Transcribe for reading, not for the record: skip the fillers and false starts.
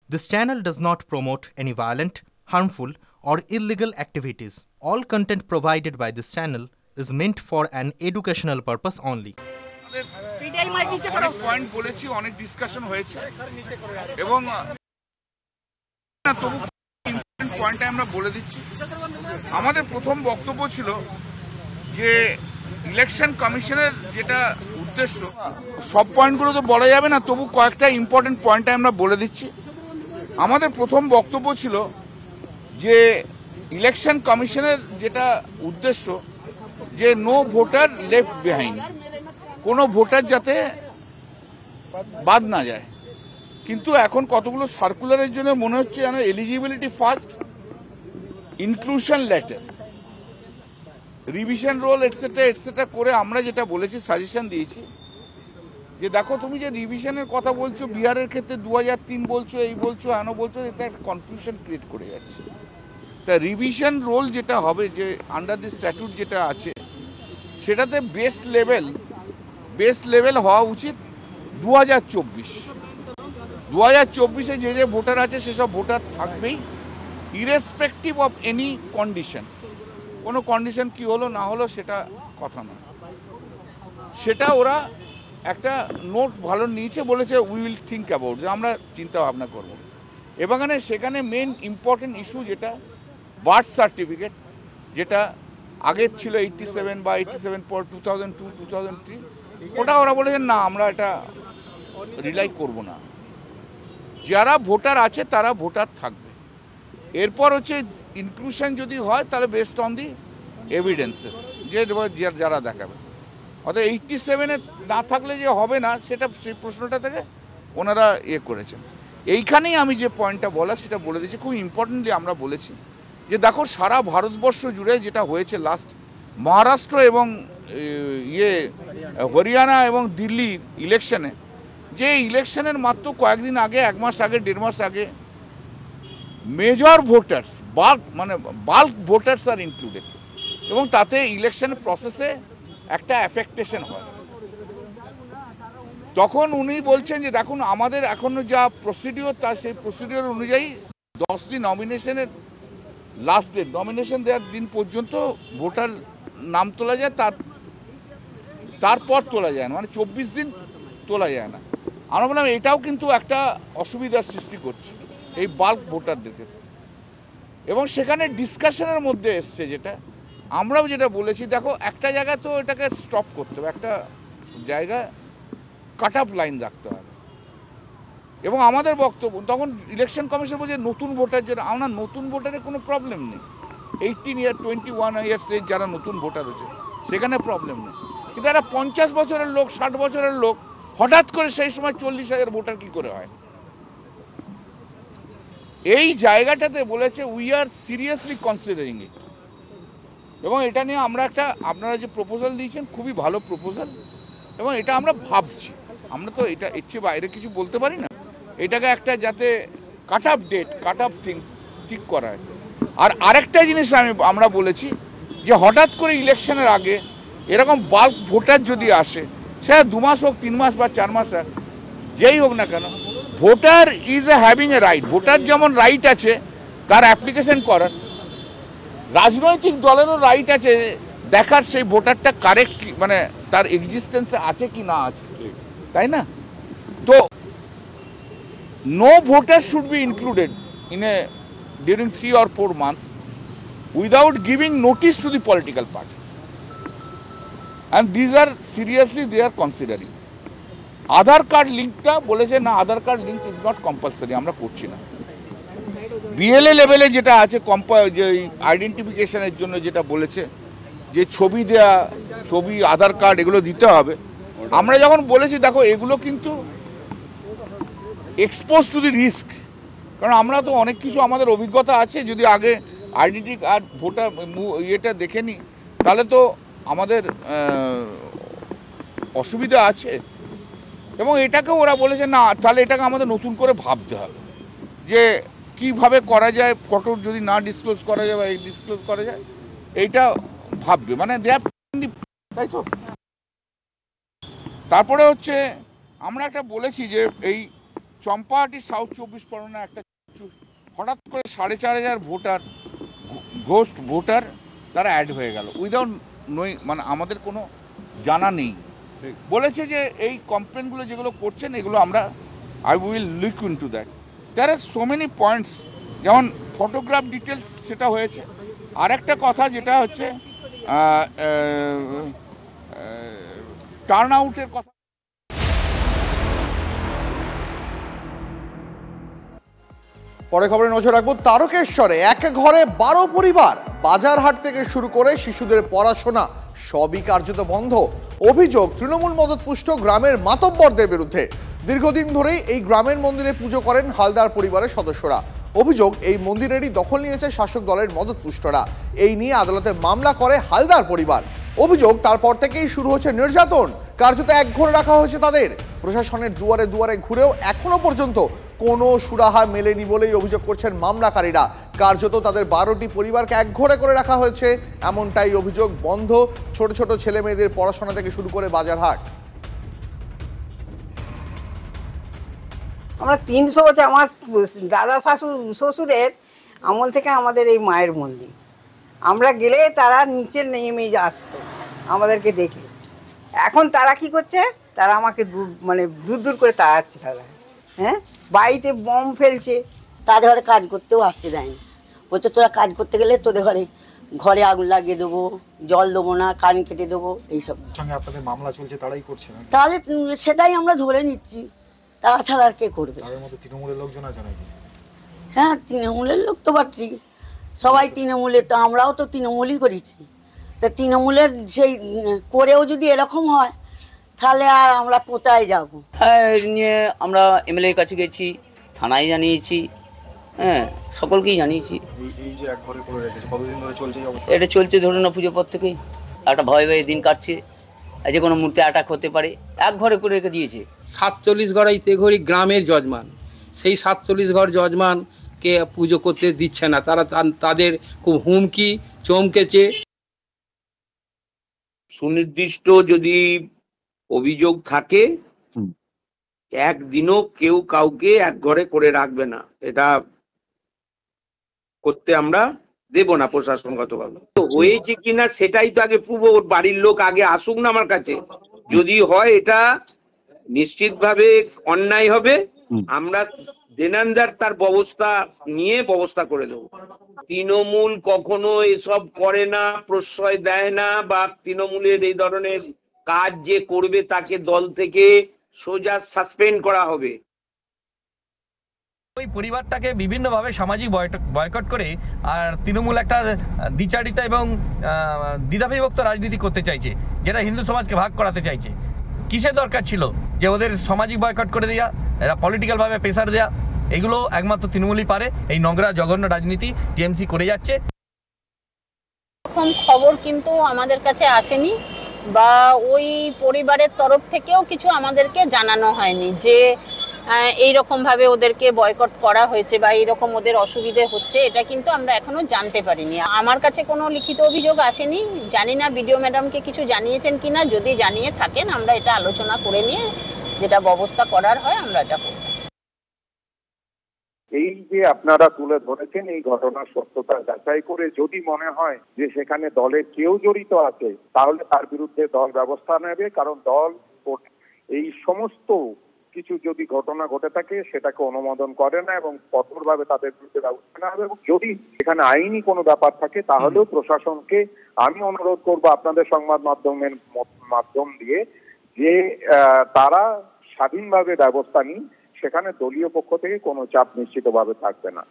This channel does not promote any violent, harmful, or illegal activities. All content provided by this channel is meant for an educational purpose only. অনেক point বলেছি, অনেক discussion হয়েছে এবং তবু important পয়েন্টটা আমরা বলে দিচ্ছি। আমাদের প্রথম বক্তব্য ছিল যে ইলেকশন কমিশনের যেটা উদ্দেশ্য, সব পয়েন্টগুলো তো বলা যাবে না, তবু কয়েকটা ইম্পর্টেন্ট পয়েন্টটা আমরা বলে দিচ্ছি। আমাদের প্রথম বক্তব্য ছিল যে ইলেকশন কমিশনের যেটা উদ্দেশ্য যে নো ভোটার লেফট বিহাইন্ড, কোনো ভোটার যাতে বাদ না যায়। কিন্তু এখন কতগুলো সার্কুলারের জন্য মনে হচ্ছে যেন eligibility first, inclusion letter, revision roll etcetera etcetera করে আমরা যেটা বলেছি, সাজেশন দিয়েছি যে দেখো তুমি যে রিভিশনের কথা বলছো, বিহারের ক্ষেত্রে 2003 বলছো, এই বলছো, হেন বলছো, এটা একটা কনফিউশন ক্রিয়েট করে যাচ্ছে। তা রিভিশন রোল যেটা হবে, যে আন্ডার দি স্ট্যাটুট যেটা আছে, সেটাতে বেস্ট লেভেল হওয়া উচিত 2024 যে যে ভোটার আছে সেসব ভোটার থাকবেই, ইরেসপেক্টিভ অফ এনি কন্ডিশন। কোনো কন্ডিশন কি হলো না হলো সেটা কথা নয়, সেটা ওরা একটা নোট ভালো নিয়েছে, বলেছে উই উইল থিঙ্ক অ্যাবাউট, যে আমরা চিন্তা ভাবনা করবো। এবং সেখানে মেন ইম্পর্টেন্ট ইস্যু যেটা বার্থ সার্টিফিকেট, যেটা আগের ছিল 87 বা 87 পর 2002, 2003, ওটা ওরা বলেছেন না আমরা এটা রিলাই করব না, যারা ভোটার আছে তারা ভোটার থাকবে। এরপর হচ্ছে ইনক্লুশন যদি হয় তাহলে বেসড অন দি এভিডেন্সেস, যে যারা দেখাবে। অর্থাৎ 87-এ না থাকলে যে হবে না, সেটা সেই প্রশ্নটা থেকে ওনারা করেছেন। এইখানেই আমি যে পয়েন্টটা বলা সেটা বলে দিয়েছি। খুব ইম্পর্টেন্টলি আমরা বলেছি যে দেখো সারা ভারতবর্ষ জুড়ে যেটা হয়েছে লাস্ট, মহারাষ্ট্র এবং হরিয়ানা এবং দিল্লি ইলেকশনে, যে ইলেকশনের মাত্র কয়েকদিন আগে, 1 মাস আগে, 1.5 মাস আগে, major voters, bulk voters are included, এবং তাতে ইলেকশন প্রসেসে একটা অ্যাফেক্টেশন হয়। তখন উনি বলছেন যে দেখুন আমাদের এখনো যা প্রসিডিওর, তা সেই প্রসিডিওর অনুযায়ী 10 দিন নমিনেশনের লাস্ট ডেট, নমিনেশন দেওয়ার দিন পর্যন্ত ভোটার নাম তোলা যায়, তারপর তোলা যায় না, মানে 24 দিন তোলা যায় না। আমরা বললাম এটাও কিন্তু একটা অসুবিধার সৃষ্টি করছে এই বাল্ক ভোটারদেরকে। এবং সেখানে ডিসকাশনের মধ্যে এসছে, যেটা আমরাও যেটা বলেছি, দেখো একটা জায়গায় তো এটাকে স্টপ করতে হবে, একটা জায়গায় কাট অফ লাইন রাখতে হবে। এবং আমাদের বক্তব্য তখন ইলেকশন কমিশন বলছে নতুন ভোটার, যেটা আমরা নতুন ভোটারের কোনো প্রবলেম নেই, 18 ইয়ার 21 ইয়ার্স এজ যারা নতুন ভোটার হচ্ছে সেখানে প্রবলেম নেই। কিন্তু একটা 50 বছরের লোক, 60 বছরের লোক হঠাৎ করে সেই সময় 40,000 ভোটার কি করে হয়? এই জায়গাটাতে বলেছে উই আর সিরিয়াসলি কনসিডারিং ইট। এবং এটা নিয়ে আমরা একটা, আপনারা যে প্রপোজাল দিয়েছেন খুবই ভালো প্রপোজাল, এবং এটা আমরা ভাবছি, আমরা তো এটা এর চেয়ে বাইরে কিছু বলতে পারি না। এটাকে একটা যাতে cut off date, cut off things ঠিক করা হয়। আর আরেকটা জিনিস আমরা বলেছি যে হঠাৎ করে ইলেকশনের আগে এরকম বাল্ক ভোটার যদি আসে, সেটা 2 মাস হোক, 3 মাস বা 4 মাস, যেই হোক না কেন, voter is having a right. Voter যেমন রাইট আছে তার অ্যাপ্লিকেশন করার, রাজনৈতিক দলেরও রাইট আছে দেখার সেই ভোটারটা কারেক্ট, মানে তার এক্সিস্টেন্সে আছে কি না আছে, তাই না? তো no voter should be included in a during 3 or 4 months without giving notice to the political parties, and these are seriously they are considering. Aadhaar card লিঙ্কটা বলেছে না, Aadhaar card link is not compulsory, আমরা করছি না। বিএলএ লেভেলে যেটা আছে যে আইডেন্টিফিকেশনের জন্য যেটা বলেছে যে ছবি দেয়া, ছবি, আধার কার্ড এগুলো দিতে হবে, আমরা যখন বলেছি দেখো এগুলো কিন্তু এক্সপোজ টু দি রিস্ক, কারণ আমরা তো অনেক কিছু আমাদের অভিজ্ঞতা আছে, যদি আগে আইডেন্টি কার্ড ভোটার ইয়েটা দেখে নিই তাহলে তো আমাদের অসুবিধা আছে। এবং এটাকে ওরা বলেছে না, তাহলে এটাকে আমাদের নতুন করে ভাবতে হবে যে কিভাবে করা যায়, ফটো যদি না ডিসক্লোজ করা যায় বা ডিসক্লোজ করা যায়, এইটা ভাববে, মানে তাই তো। তারপরে হচ্ছে আমরা একটা বলেছি যে এই চম্পাহাটি সাউথ 24 পরগনা একটা হঠাৎ করে 4,500 ভোটার, ঘোস্ট ভোটার তারা অ্যাড হয়ে গেল উইদাউট নোয়িং, মানে আমাদের কোনো জানা নেই। বলেছে যে এই কমপ্লেনগুলো যেগুলো করছেন এগুলো আমরা I will look into that. There are so many points, যেমন ফটোগ্রাফ ডিটেলস সেটা হয়েছে। আর একটা কথা যেটা হচ্ছে টার্ন আউটের কথা। পরে খবরে নজর রাখবো তারকেশ্বরে এক ঘরে 12 পরিবার, বাজার হাট থেকে শুরু করে শিশুদের পড়াশোনা সবই কার্যত বন্ধ। অভিযোগ তৃণমূল মদতপুষ্ট গ্রামের মাতব্বরদের বিরুদ্ধে। দীর্ঘদিন ধরেই এই গ্রামের মন্দিরে পুজো করেন হালদার পরিবারের সদস্যরা। অভিযোগ এই মন্দিরেরই দখল নিয়েছে শাসক দলের মদতপুষ্টরা। এই নিয়ে আদালতে মামলা করে হালদার পরিবার। অভিযোগ তারপর থেকেই শুরু হচ্ছে নির্যাতন, কার্যত একঘরে রাখা হয়েছে তাদের। প্রশাসনের দুয়ারে দুয়ারে ঘুরেও এখনো পর্যন্ত কোনো সুরাহা মেলেনি বলেই অভিযোগ করছেন মামলাকারীরা। কার্যত তাদের 12টি পরিবারকে একঘরে করে রাখা হয়েছে, এমনটাই অভিযোগ। বন্ধ ছোট ছোট ছেলে মেয়েদের পড়াশোনা থেকে শুরু করে বাজারহাট। আমরা 300 বছর, আমার দাদা শ্বশুরের আমল থেকে আমাদের এই মায়ের মন্দির। আমরা গেলে তারা নিচে নেমে আসতো আমাদেরকে দেখে। এখন তারা কি করছে, তারা আমাকে মানে দূর দূর করে তাড়াচ্ছে। তারা বাড়িতে বম ফেলছে, তাদের ঘরে কাজ করতেও আসতে দেয় না। বলছে তোরা কাজ করতে গেলে তোদের ঘরে আগুন লাগিয়ে দেবো, জল দেবো না, কারেন্ট কেটে দেবো, এইসব। সঙ্গে আপনাদের মামলা চলছে, তারাই করছে না? তাহলে সেটাই আমরা ধরে নিচ্ছি, তাছাড়া আর কে করবে? তাদের মধ্যে তৃণমূলের লোকজন আছে নাকি? হ্যাঁ, তৃণমূলের লোক তো বাড়ি, সবাই তৃণমূলের, তো আমরাও তো তৃণমূলই করেছি। তা তৃণমূলের সেই করেও যদি এরকম হয় তাহলে আর আমরা কোথায় যাব? হ্যাঁ, নিয়ে আমরা এমএলএর কাছে গেছি, থানায় জানিয়েছি, হ্যাঁ, সকলকেই জানিয়েছি। এই যে এক ঘরে করে রেখেছে, কতদিন ধরে চলছে এই অবস্থা? এটা চলছে ধরুন না, পুজোর পর থেকেই একটা ভয়ে ভয়ে দিন কাটছে, যে কোনো মুহূর্তে অ্যাটাক হতে পারে। এক ঘরে করে রেখে দিয়েছে। 47 ঘর এই তেঘরি গ্রামের যজমান, সেই 47 ঘর যজমানকে পুজো করতে দিচ্ছে না। তারা তাদের খুব হুমকি চমকেছে। সুনির্দিষ্ট যদি অভিযোগ থাকে, একদিনও কেউ কাউকে এক ঘরে করে রাখবে না, এটা করতে আমরা দেব না প্রশাসনগতভাবে। হয়েছে কিনা সেটাই তো আগে প্রুভ, ওর বাড়ির লোক আগে আসুক না আমার কাছে। যদি হয় এটা নিশ্চিতভাবে অন্যায় হবে, আমরা দেনান্দার তার ব্যবস্থা নিয়ে ব্যবস্থা করে দেবো। তৃণমূল কখনো এসব করে না, প্রশ্রয় দেয় না, বা তৃণমূলের এই ধরনের কাজ যে করবে তাকে দল থেকে সোজা সাসপেন্ড করা হবে। ওই পরিবারটাকে বিভিন্নভাবে সামাজিক বয়কট করে আর তৃণমূল একটা দ্বিচারিতা এবং দ্বিধাবিভক্ত রাজনীতি করতে চাইছে, যেটা হিন্দু সমাজকে ভাগ করাতে চাইছে। কিসের দরকার ছিল যে ওদের সামাজিক বয়কট করে দেওয়া, এরা পলিটিক্যাল ভাবে প্রেসার দেওয়া? এগুলো একমাত্র তৃণমূলই পারে। এই নোংরা জঘন্য রাজনীতি টিএমসি করে যাচ্ছে। এরকম খবর কিন্তু আমাদের কাছে আসেনি, বা ওই পরিবারের তরফ থেকেও কিছু আমাদেরকে জানানো হয়নি যে এইরকমভাবে ওদেরকে বয়কট করা হয়েছে বা এইরকম ওদের অসুবিধে হচ্ছে। এটা কিন্তু আমরা এখনো জানতে পারিনি। আমার কাছে কোনো লিখিত অভিযোগ আসেনি, জানি না বিডিও ম্যাডামকে কিছু জানিয়েছেন কিনা। যদি জানিয়ে থাকেন আমরা এটা আলোচনা করে নিয়ে যেটা ব্যবস্থা করার হয় আমরা এটা করব। এই যে আপনারা তুলে ধরেছেন এই ঘটনার সত্যতা যাচাই করে যদি মনে হয় যে সেখানে দলের কেউ জড়িত আছে, তাহলে তার বিরুদ্ধে দল ব্যবস্থা নেবে। কারণ দল এই সমস্ত কিছু যদি ঘটনা ঘটে থাকে সেটাকে অনুমোদন করে না এবং কঠোরভাবে তাদের বিরুদ্ধে ব্যবস্থা নেওয়া হবে। এবং যদি এখানে আইনি কোনো ব্যাপার থাকে তাহলেও প্রশাসনকে আমি অনুরোধ করব আপনাদের সংবাদ মাধ্যম দিয়ে যে তারা স্বাধীনভাবে ব্যবস্থা নিন, সেখানে দলীয় পক্ষ থেকে কোনো চাপ নিশ্চিতভাবে থাকবে না।